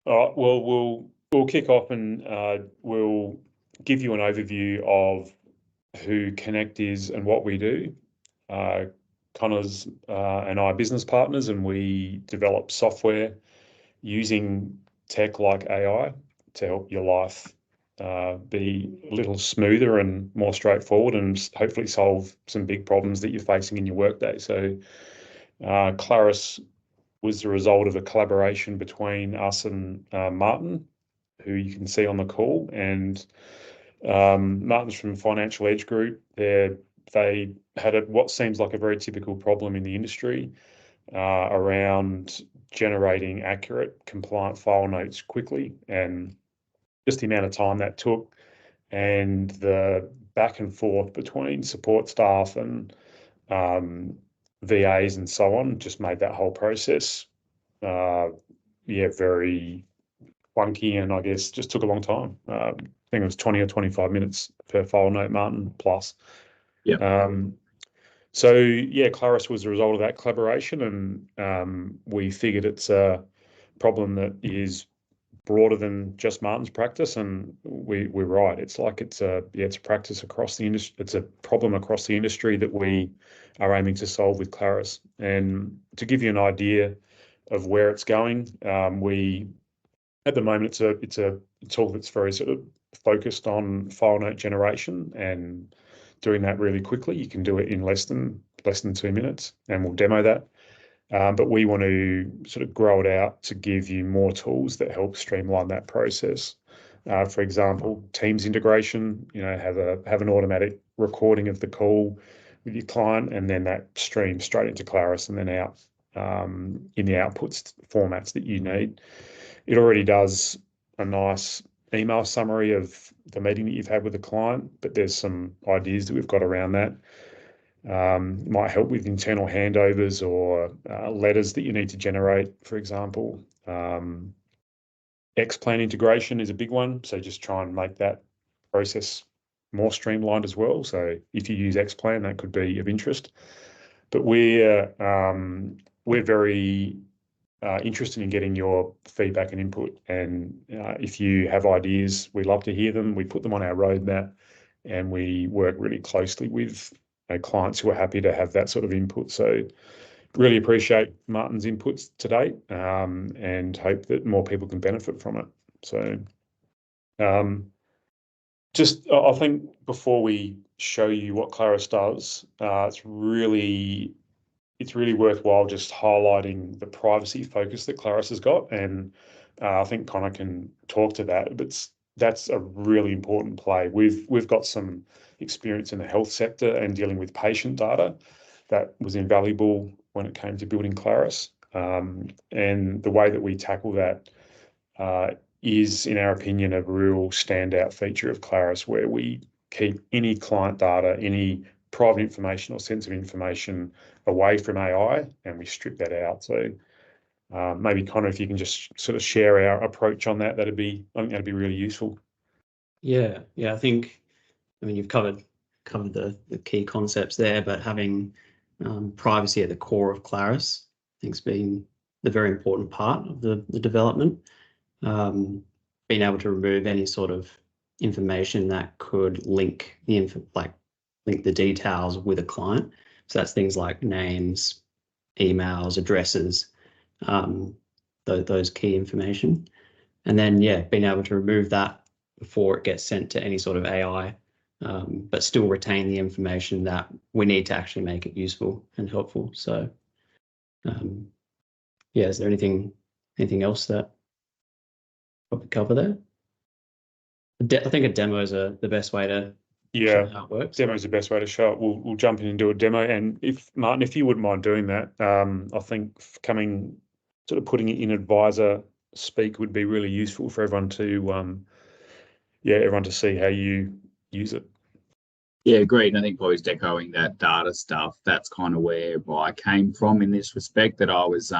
All right. Well, we'll kick off and we'll give you an overview of who Connect is and what we do. Connor's and I are business partners, and we develop software using tech like AI to help your life be a little smoother and more straightforward, and hopefully solve some big problems that you're facing in your workday. So, Claras was the result of a collaboration between us and Martin, who you can see on the call. And Martin's from Financial Edge Group. They had what seems like a very typical problem in the industry around generating accurate, compliant file notes quickly, and just the amount of time that took, and the back and forth between support staff and VAs and so on just made that whole process, very clunky, and I guess just took a long time. I think it was 20 or 25 minutes per file note, Martin, plus. Yeah. So Claras was a result of that collaboration, and we figured it's a problem that is broader than just Martin's practice, and we're right. It's a practice across the industry. It's a problem across the industry that we are aiming to solve with Claras. And to give you an idea of where it's going, at the moment it's a tool that's very sort of focused on file note generation and doing that really quickly. You can do it in less than 2 minutes, and we'll demo that. But we want to sort of grow it out to give you more tools that help streamline that process. For example, Teams integration. Have an automatic recording of the call with your client, and then that streams straight into Claras and then out in the outputs formats that you need. It already does a nice email summary of the meeting that you've had with the client, but there's some ideas that we've got around that. It might help with internal handovers or letters that you need to generate, for example. Xplan integration is a big one, so just try and make that process more streamlined as well. So if you use Xplan, that could be of interest. But we're very interested in getting your feedback and input, and if you have ideas, we love to hear them. We put them on our roadmap, and we work really closely with clients who are happy to have that sort of input. So really appreciate Martin's inputs to date, and hope that more people can benefit from it. So I think before we show you what Claras does, it's really worthwhile just highlighting the privacy focus that Claras has got, and I think Connor can talk to that. But that's a really important play. We've got some experience in the health sector and dealing with patient data that was invaluable when it came to building Claras. And the way that we tackle that is, in our opinion, a real standout feature of Claras, where we keep any client data, any private information or sensitive information away from AI, and we strip that out. So maybe Connor, if you can just sort of share our approach on that, I think that'd be really useful. Yeah. I mean, you've covered the key concepts there, but having privacy at the core of Claras, I think, has been the very important part of the development. Being able to remove any sort of information that could link the details with a client. So that's things like names, emails, addresses, those key information. And then, being able to remove that before it gets sent to any sort of AI, but still retain the information that we need to actually make it useful and helpful. So, is there anything else that probably cover there? I think a demo is the best way to show how it works. Demo is the best way to show it. We'll jump in and do a demo. And Martin, if you wouldn't mind doing that, I think putting it in advisor speak would be really useful for everyone to see how you use it. Yeah, agreed. I think probably just echoing that data stuff, that's kind of where I came from in this respect, that I was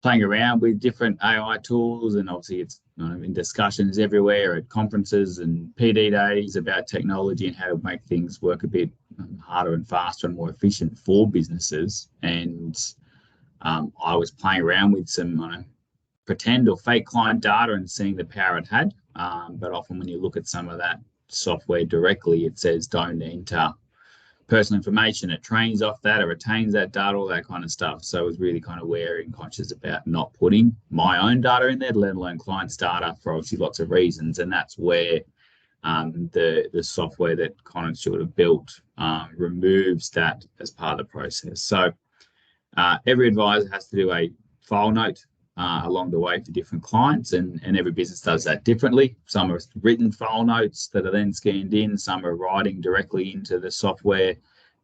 playing around with different AI tools, and obviously it's in discussions everywhere at conferences and PD days about technology and how to make things work a bit harder and faster and more efficient for businesses. And I was playing around with some pretend or fake client data and seeing the power it had. But often when you look at some of that software directly, it says don't enter personal information. It trains off that, it retains that data, all that kind of stuff. So I was really kind of wary and conscious about not putting my own data in there, let alone clients' data, for obviously lots of reasons. And that's where the software that Connor sort of built removes that as part of the process. So every advisor has to do a file note along the way for different clients, and every business does that differently. Some are written file notes that are then scanned in, some are writing directly into the software.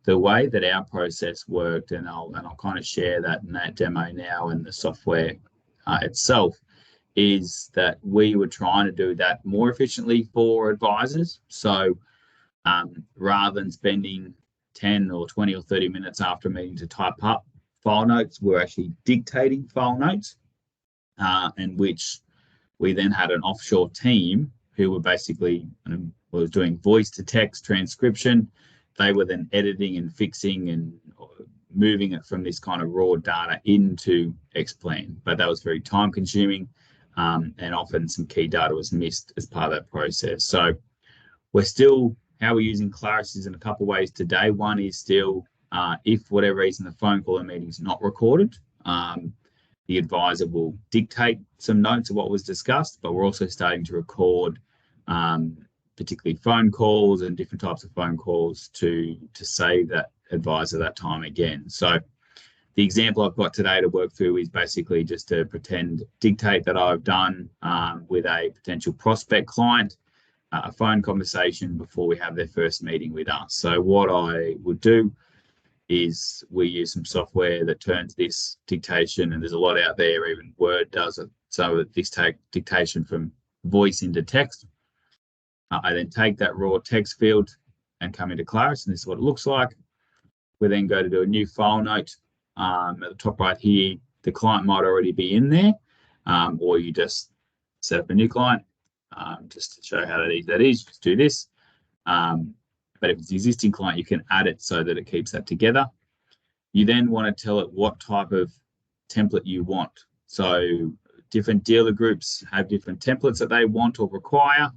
The way that our process worked, and I'll kind of share that in that demo now, and the software itself, is that we were trying to do that more efficiently for advisors. So rather than spending 10 or 20 or 30 minutes after a meeting to type up file notes, we're actually dictating file notes, in which we then had an offshore team who were basically was doing voice to text transcription. They were then editing and fixing and moving it from this kind of raw data into Xplan. But that was very time consuming, and often some key data was missed as part of that process. So we're still, how we're using Claras is in a couple of ways today. One is still, if for whatever reason the phone call or meeting is not recorded, the advisor will dictate some notes of what was discussed, but we're also starting to record particularly phone calls and different types of phone calls to save that advisor that time again. So the example I've got today to work through is basically just to pretend dictate that I've done with a potential prospect client a phone conversation before we have their first meeting with us. So what I would do is we use some software that turns this dictation, and there's a lot out there, even Word does it. So this dictation from voice into text. I then take that raw text field and come into Claras, and this is what it looks like. We then go to do a new file note. At the top right here, the client might already be in there, or you just set up a new client. Just to show how that is, just do this. But if it's the existing client, you can add it so that it keeps that together. You then want to tell it what type of template you want. So different dealer groups have different templates that they want or require,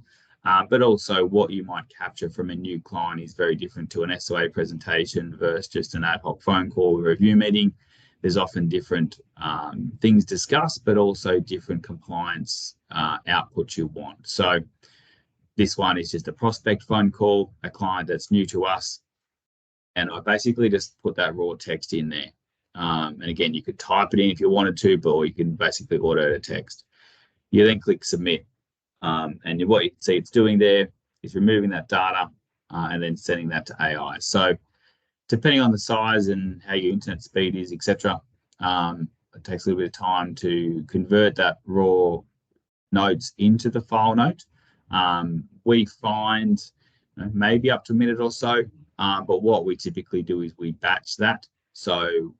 but also what you might capture from a new client is very different to an SOA presentation versus just an ad hoc phone call review meeting. There's often different things discussed, but also different compliance outputs you want. So this one is just a prospect phone call, a client that's new to us. And I basically just put that raw text in there. And again, you could type it in if you wanted to, or you can basically auto text. You then click submit. And what you can see it's doing there is removing that data and then sending that to AI. So depending on the size and how your internet speed is, etc., it takes a little bit of time to convert that raw notes into the file note. We find maybe up to a minute or so, but what we typically do is we batch that. So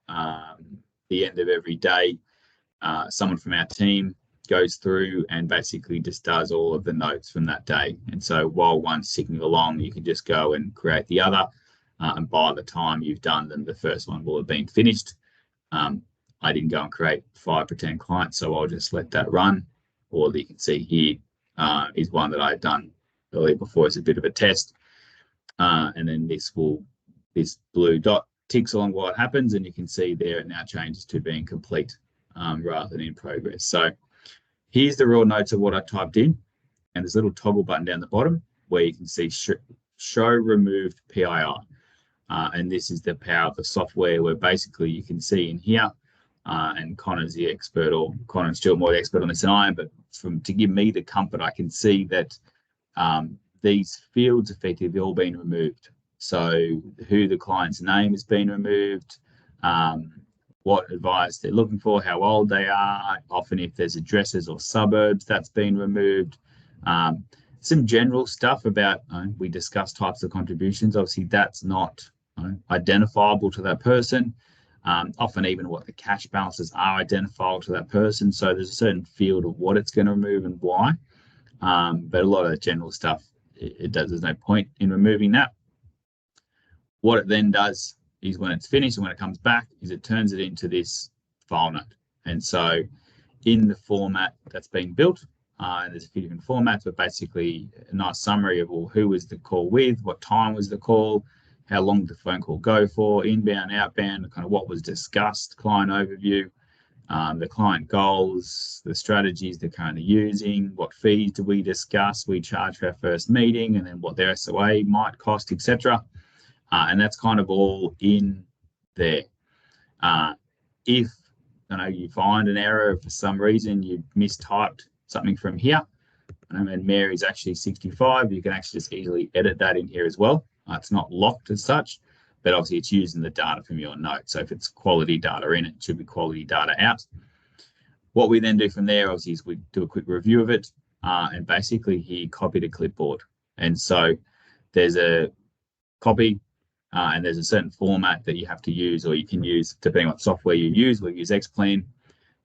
the end of every day, someone from our team goes through and basically just does all of the notes from that day. And so while one's ticking along, you can just go and create the other. And by the time you've done them, the first one will have been finished. I didn't go and create 5 pretend clients, so I'll just let that run. All that you can see here is one that I had done earlier before as a bit of a test. And then this blue dot ticks along while it happens, and you can see there it now changes to being complete rather than in progress. So here's the raw notes of what I typed in, and there's a little toggle button down the bottom where you can see show removed PII. And this is the power of the software where basically you can see in here, and Connor's the expert, or Connor's still more the expert on this than I am, but to give me the comfort, I can see that these fields effectively all been removed. So who the client's name has been removed, what advice they're looking for, how old they are, often if there's addresses or suburbs, that's been removed. Some general stuff about, we discussed types of contributions. Obviously, that's not identifiable to that person. Often even what the cash balances are identifiable to that person. So there's a certain field of what it's going to remove and why. But a lot of the general stuff, there's no point in removing that. What it then does is when it's finished and when it comes back is it turns it into this file note. And so in the format that's been built. And there's a few different formats, but basically a nice summary of, well, who was the call with, what time was the call, how long did the phone call go for, inbound, outbound, kind of what was discussed, client overview, the client goals, the strategies they're currently using, what fees do we discuss, we charge for our first meeting, and then what their SOA might cost, etc. And that's kind of all in there. If you find an error for some reason, you mistyped something from here, and Mary's actually 65, you can actually just easily edit that in here as well. It's not locked as such, but obviously it's using the data from your note. So if it's quality data in, it should be quality data out. What we then do from there, obviously, is we do a quick review of it, and basically he copied a clipboard. And so there's a copy, and there's a certain format that you have to use, or you can use depending on what software you use. We'll use Xplan.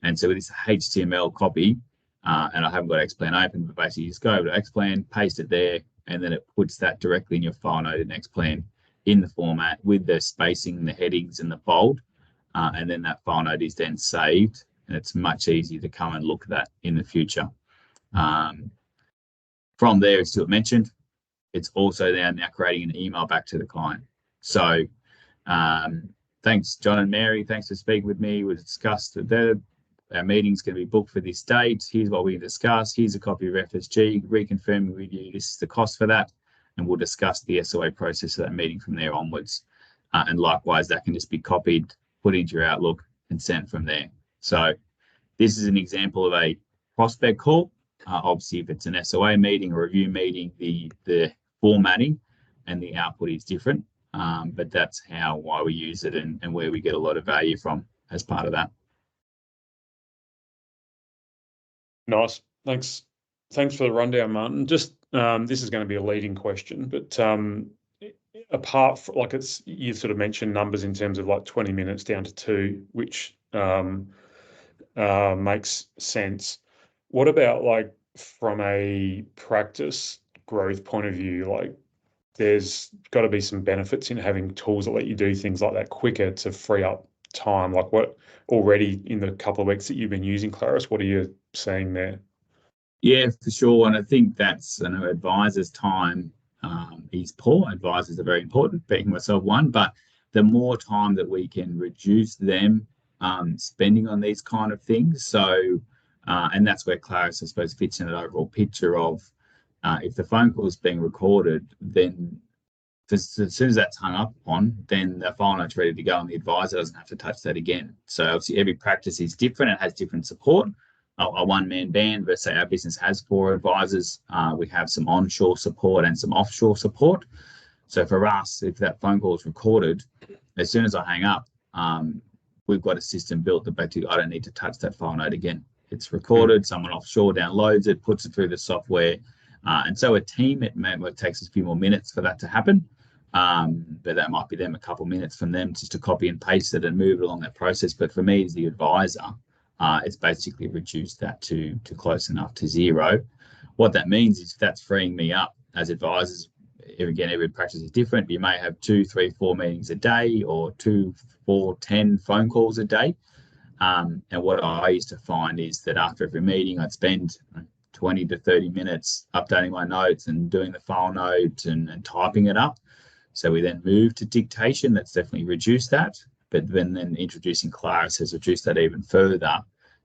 And so with this HTML copy, and I haven't got Xplan open, but basically you just go over to Xplan, paste it there, and then it puts that directly in your file node in Xplan in the format with the spacing, the headings, and the bold. And then that file node is then saved, and it's much easier to come and look at that in the future. From there, as Stuart mentioned, it's also now creating an email back to the client. So thanks, John and Mary. Thanks for speaking with me. We discussed that our meeting's going to be booked for this date. Here's what we discussed. Here's a copy of FSG, reconfirming with you this is the cost for that. And we'll discuss the SOA process of that meeting from there onwards. And likewise, that can just be copied, put into your Outlook, and sent from there. So this is an example of a prospect call. Obviously, if it's an SOA meeting or review meeting, the formatting and the output is different. But that's why we use it and where we get a lot of value from as part of that. Nice. Thanks for the rundown, Martin. Just this is going to be a leading question, but apart from you sort of mentioned numbers in terms of like 20 minutes down to 2, which makes sense. What about like from a practice growth point of view? Like there's got to be some benefits in having tools that let you do things like that quicker to free up time. Like what already in the couple of weeks that you've been using Claras, what are you seeing there? Yeah, for sure. And I think that's, advisors' time is poor. Advisors are very important, being myself one, but the more time that we can reduce them spending on these kind of things. So, and that's where Claras, I suppose, fits in that overall picture of if the phone call is being recorded, then as soon as that's hung up on, then the file note's ready to go and the advisor doesn't have to touch that again. So obviously every practice is different. It has different support. A one-man band, but say our business has 4 advisors. We have some onshore support and some offshore support. So for us, if that phone call is recorded, as soon as I hang up, we've got a system built that basically I don't need to touch that file note again. It's recorded, someone offshore downloads it, puts it through the software. And so a team, it takes a few more minutes for that to happen. But that might be them a couple minutes from them just to copy and paste it and move it along that process. But for me as the advisor, it's basically reduced that to close enough to 0. What that means is that's freeing me up as advisors. Again, every practice is different. You may have 2, 3, 4 meetings a day or 2, 4, 10 phone calls a day. And what I used to find is that after every meeting, I'd spend 20 to 30 minutes updating my notes and doing the file note and typing it up. So we then moved to dictation. That's definitely reduced that. But then introducing Claras has reduced that even further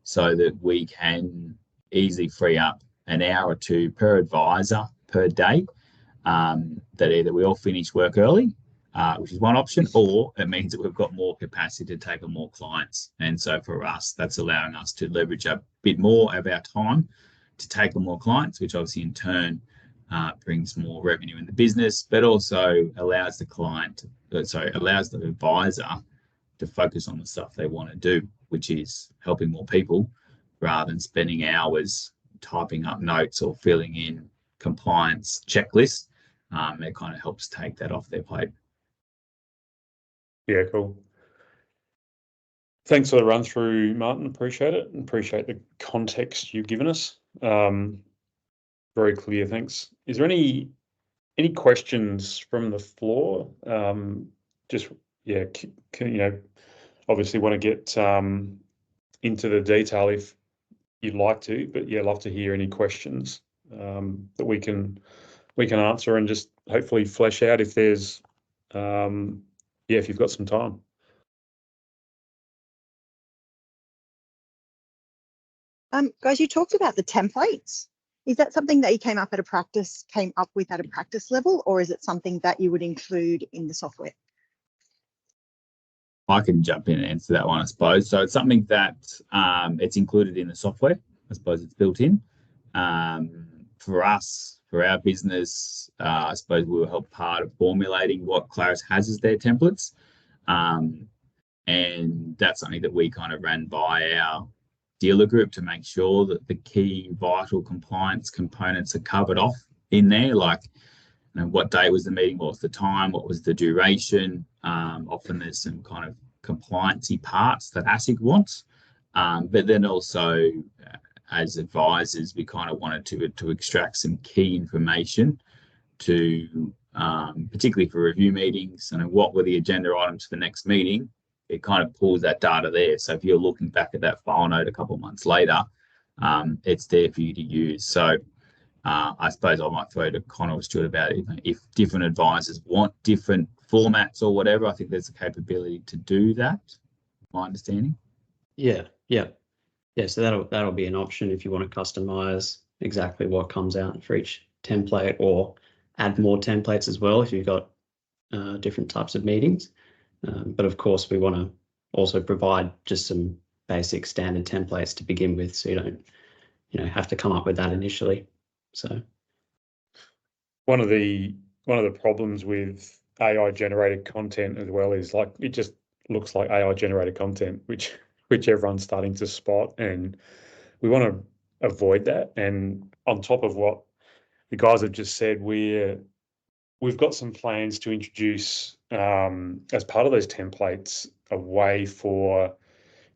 so that we can easily free up an hour or 2 per advisor per day, that either we all finish work early, which is one option, or it means that we've got more capacity to take on more clients. And so for us, that's allowing us to leverage a bit more of our time to take on more clients, which obviously in turn brings more revenue in the business, but also allows allows the advisor to focus on the stuff they want to do, which is helping more people rather than spending hours typing up notes or filling in compliance checklists. It kind of helps take that off their plate. Yeah, cool. Thanks for the run through, Martin. Appreciate it and appreciate the context you've given us. Very clear. Thanks. Is there any questions from the floor? Obviously want to get into the detail. If you'd like to, but yeah, love to hear any questions that we can answer and just hopefully flesh out if there's if you've got some time. Guys, you talked about the templates. Is that something that you came up with at a practice level, or is it something that you would include in the software? I can jump in and answer that one, I suppose. So it's something that it's included in the software. I suppose it's built in. For us, for our business, I suppose we will help part of formulating what Claras has as their templates. And that's something that we kind of ran by our dealer group to make sure that the key vital compliance components are covered off in there, like what date was the meeting, what was the time, what was the duration. Often there's some kind of compliancy parts that ASIC wants, but then also as advisors, we kind of wanted to extract some key information to particularly for review meetings, and what were the agenda items for the next meeting. It kind of pulls that data there. So if you're looking back at that file note a couple of months later, it's there for you to use. So I suppose I might throw to Connor or Stuart about it. If different advisors want different formats or whatever, I think there's a capability to do that, my understanding. Yeah. So that'll be an option if you want to customize exactly what comes out for each template, or add more templates as well if you've got different types of meetings. But of course, we want to also provide just some basic standard templates to begin with, so you don't, have to come up with that initially. So one of the problems with AI generated content as well is like it just looks like AI generated content, which everyone's starting to spot, and we want to avoid that. And on top of what the guys have just said, we've got some plans to introduce, as part of those templates, a way for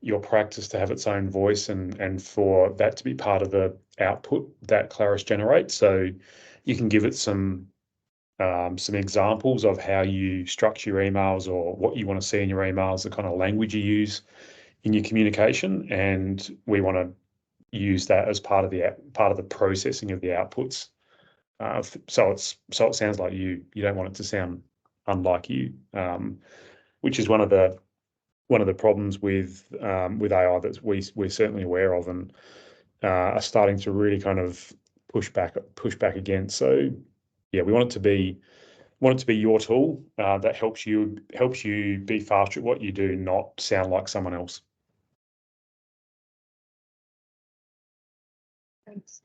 your practice to have its own voice and for that to be part of the output that Claras generates. So you can give it some examples of how you structure your emails or what you want to see in your emails, the kind of language you use in your communication, and we want to use that as part of the processing of the outputs. So it sounds like you don't want it to sound unlike you, which is one of the problems with AI that we're certainly aware of and are starting to really kind of push back against. So yeah, we want it to be your tool that helps you be faster at what you do, not sound like someone else. Thanks.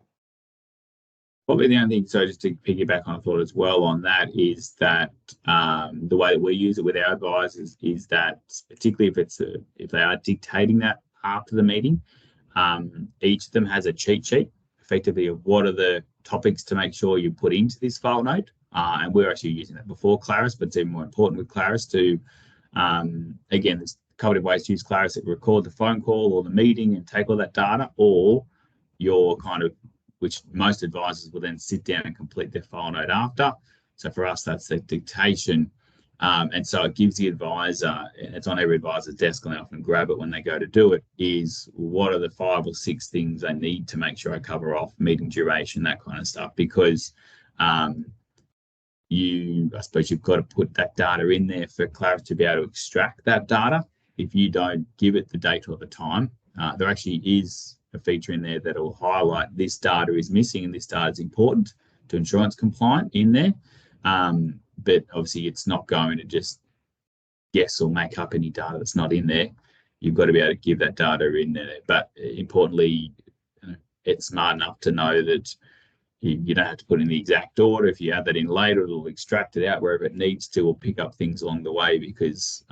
Probably the only thing, so just to piggyback on a thought as well on that, is that the way that we use it with our advisors is that, particularly if they are dictating that after the meeting, each of them has a cheat sheet, effectively, of what are the topics to make sure you put into this file note. And we're actually using that before Claras, but it's even more important with Claras to, again, there's a couple of ways to use Claras: that record the phone call or the meeting and take all that data, or your kind of, which most advisors will then sit down and complete their file note after. So for us, that's the dictation. And so it gives the advisor, and it's on every advisor's desk, and they often grab it when they go to do it, is what are the 5 or 6 things I need to make sure I cover off, meeting duration, that kind of stuff. Because I suppose you've got to put that data in there for Claras to be able to extract that data. If you don't give it the date or the time, there actually is a feature in there that will highlight this data is missing and this data is important to insurance compliant in there. But obviously it's not going to just guess or make up any data that's not in there. You've got to be able to give that data in there. But importantly, it's smart enough to know that you don't have to put in the exact order. If you add that in later, it'll extract it out wherever it needs to, or pick up things along the way, because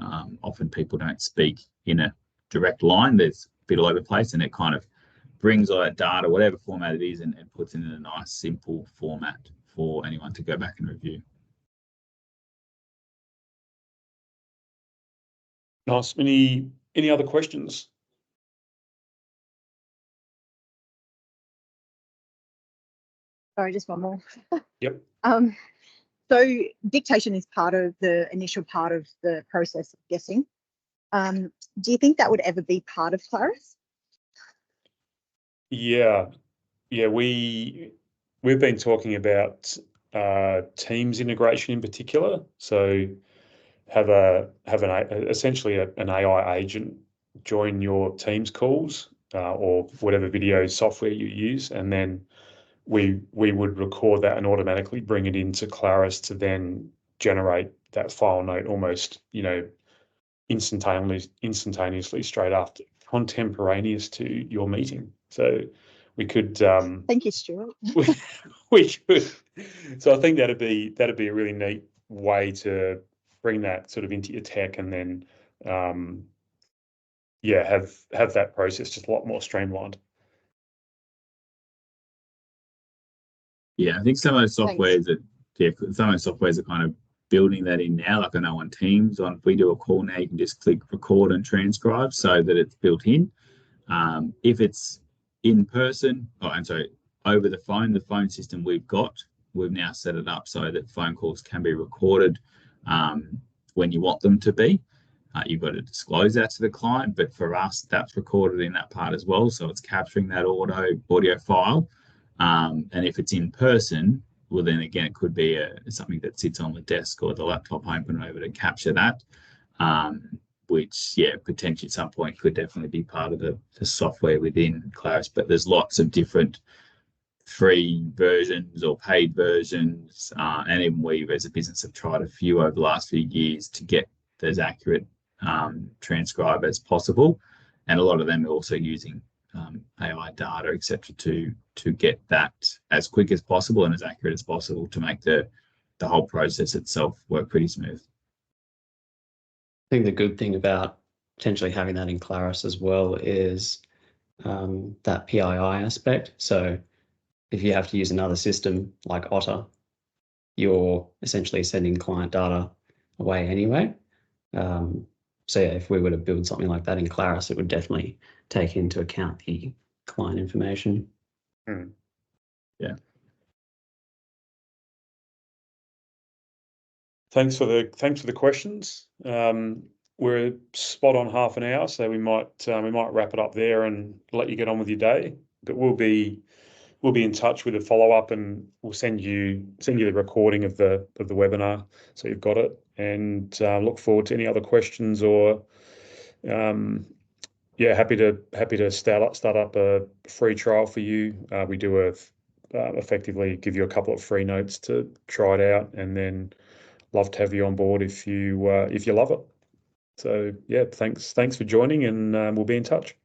often people don't speak in a direct line. There's a bit all over the place, and it kind of brings all that data, whatever format it is, and puts it in a nice, simple format for anyone to go back and review. Nice. Any other questions? Sorry, just one more. Yep. So dictation is part of the initial part of the process of guessing. Do you think that would ever be part of Claras? Yeah, we've been talking about Teams integration in particular. So essentially an AI agent join your Teams calls or whatever video software you use, and then we would record that and automatically bring it into Claras to then generate that file note almost, instantaneously straight after, contemporaneous to your meeting. So we could Thank you, Stuart. we could. So I think that'd be a really neat way to bring that sort of into your tech, and then have that process just a lot more streamlined. Yeah, I think some of those softwares are kind of building that in now. Like I know on Teams, if we do a call now, you can just click record and transcribe so that it's built in. If it's in person, over the phone system we've now set it up so that phone calls can be recorded when you want them to be. You've got to disclose that to the client, but for us, that's recorded in that part as well. So it's capturing that audio file. And if it's in person, well, then again, it could be something that sits on the desk or the laptop open over to capture that, which, potentially at some point could definitely be part of the software within Claras. But there's lots of different free versions or paid versions. And even we as a business have tried a few over the last few years to get as accurate transcribe as possible. And a lot of them are also using AI data, etc., to get that as quick as possible and as accurate as possible to make the whole process itself work pretty smooth. I think the good thing about potentially having that in Claras as well is that PII aspect. So if you have to use another system like Otter, you're essentially sending client data away anyway. So if we were to build something like that in Claras, it would definitely take into account the client information. Yeah. Thanks for the questions. We're spot on half an hour, so we might wrap it up there and let you get on with your day. But we'll be in touch with a follow up, and we'll send you the recording of the webinar, so you've got it. And look forward to any other questions or happy to start up a free trial for you. We do effectively give you a couple of free notes to try it out, and then love to have you on board if you love it. So thanks for joining, and we'll be in touch.